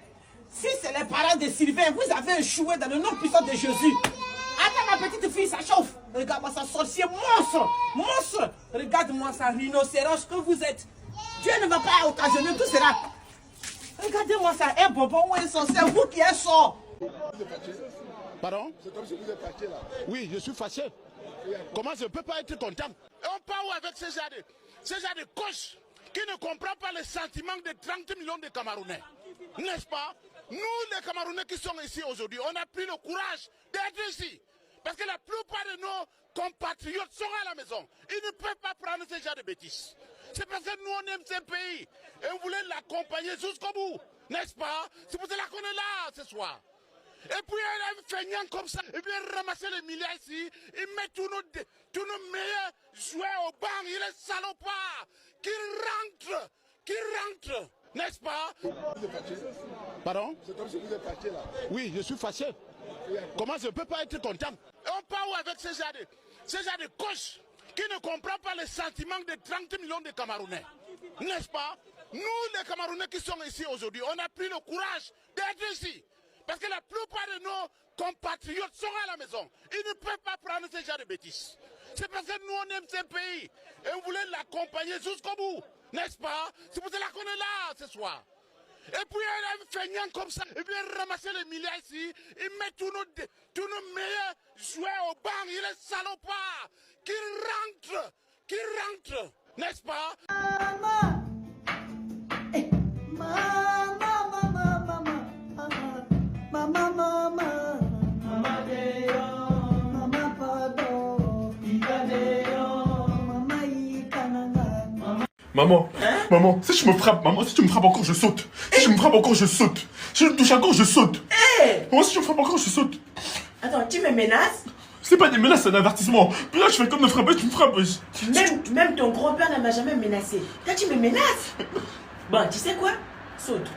Si c'est les parents de Sylvain, vous avez échoué dans le nom puissant de Jésus. Attends, ma petite fille, ça chauffe. Regarde-moi ça, sorcier, monstre. Monstre. Regarde-moi ça, rhinocéros que vous êtes. Dieu ne va pas occasionner tout cela. Regardez-moi ça, un bonbon ou un sorcier, vous qui êtes sort. Pardon? C'est comme si vous êtes fâché là. Oui, je suis fâché. Comment je ne peux pas être content? Et on part où avec ces gens de coches qui ne comprennent pas les sentiments de 30 millions de Camerounais? N'est-ce pas? Nous, les Camerounais qui sont ici aujourd'hui, on a pris le courage d'être ici. Parce que la plupart de nos compatriotes sont à la maison. Ils ne peuvent pas prendre ce genre de bêtises. C'est parce que nous, on aime ce pays. Et on voulait l'accompagner jusqu'au bout. N'est-ce pas? C'est pour cela qu'on est là ce soir. Et puis, un feignant comme ça, il vient ramasser les milliards ici. Il met tous nos meilleurs joueurs au banc. Il est salopard. Qui rentre. N'est-ce pas? Pardon? C'est comme si vous êtes fâché là. Oui, je suis fâché. Comment je ne peux pas être content? Et on part où avec ces gens de coches qui ne comprennent pas les sentiments de 30 millions de Camerounais? N'est-ce pas? Nous, les Camerounais qui sont ici aujourd'hui, on a pris le courage d'être ici. Parce que la plupart de nos compatriotes sont à la maison. Ils ne peuvent pas prendre ce genre de bêtises. C'est parce que nous, on aime ce pays. Et on voulait l'accompagner jusqu'au bout. N'est-ce pas? C'est pour cela qu'on est là ce soir. Et puis un feignant comme ça, il vient ramasser les milliards ici. Il met tous nos meilleurs joueurs au banc. Il est salopard. Qui rentre. N'est-ce pas? Maman, si tu me frappes encore, je saute. Si tu me frappes encore, je saute. Si je me touche encore, je saute. Maman, si tu me frappes encore, je saute. Attends, tu me menaces? C'est pas des menaces, c'est un avertissement. Puis là, je fais comme me frapper, tu me frappes. Même ton grand-père ne m'a jamais menacé. Là, tu me menaces? Bon, tu sais quoi? Saute.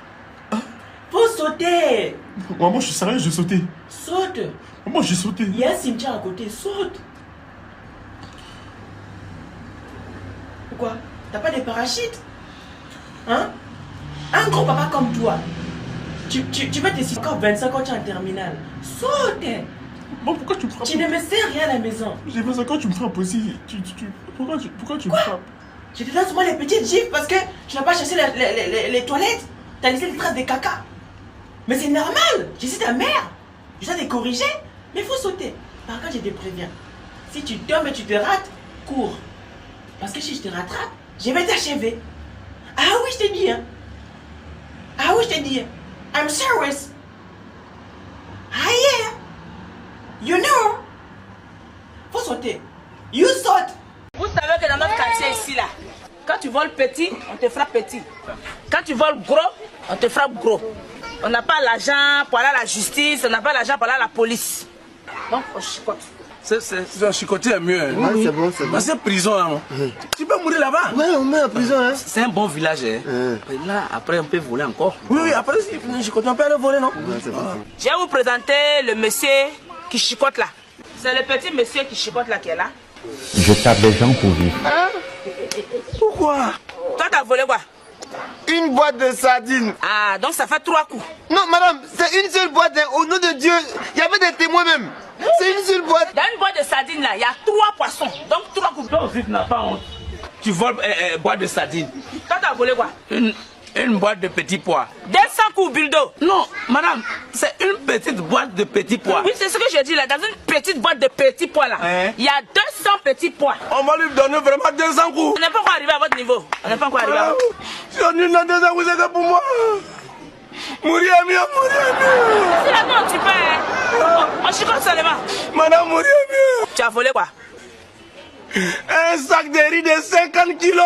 Faut sauter. Maman, je suis sérieux, je vais sauter. Saute. Maman, j'ai sauté. Il y a un cimetière à côté, saute. Pourquoi? T'as pas de parachute? Hein? Un gros papa comme toi. Tu vas décider encore 25 ans, tu es en terminale. Saute. Bon, pourquoi tu me frappes? Tu ne me sais rien à la maison. J'ai 25 ans, tu me frappes aussi. Pourquoi tu me frappes? Je te donne souvent les petites gifles parce que tu n'as pas chassé les toilettes. Tu as laissé des traces de caca. Mais c'est normal. Je suis ta mère. Je dois te corriger. Mais il faut sauter. Par contre, je te préviens. Si tu tombes et tu te rates, cours. Parce que si je te rattrape, je vais t'achever. Ah oui, je t'ai dit. Hein. Ah oui, je t'ai dit. I'm serious. Ah yeah. You know. Faut sauter. You saute. Vous savez que dans notre quartier ici là, quand tu voles petit, on te frappe petit. Quand tu voles gros, on te frappe gros. On n'a pas l'argent pour aller à la justice, on n'a pas l'argent pour aller à la police. Donc on chicote. C'est chicoter est mieux. Hein. Oui, c'est bon, c'est bon. C'est prison là, non? Tu peux mourir là-bas. Oui, on met en prison. Hein. C'est un bon village. Hein. Là, après, on peut voler encore. Oui, après, si on chicote, on peut aller voler, non? C'est bon. Je vais vous présenter le monsieur qui chicote là. C'est le petit monsieur qui chicote là qui est là. Je tape des gens pour vivre. Hein? Pourquoi? Toi, t'as volé quoi? Une boîte de sardines. Ah, donc ça fait 3 coups. Non, madame, c'est une seule boîte. Hein. Au nom de Dieu, il y avait des témoins même. C'est une seule boîte. Dans une boîte de sardines là, il y a 3 poissons. Donc 3 coups. Toi aussi, tu n'as pas honte. Tu voles boîte de sardines. Toi, t'as volé quoi? Une boîte de petits pois. 200 coups, Buldo. Non, madame, c'est une petite boîte de petits pois. Oui, c'est ce que j'ai dit là. Dans une petite boîte de petits pois là, il y a 200 petits pois. On va lui donner vraiment 200 coups. On n'est pas encore arrivé à votre niveau. On n'est pas encore arrivé à votre niveau. Si on lui donne 200 coups, c'est que pour moi. Mourir mieux, mourir mieux. C'est là, non, tu peux. On chicote seulement. Madame, mourir mieux. Tu as volé quoi? Un sac de riz de 50 kilos.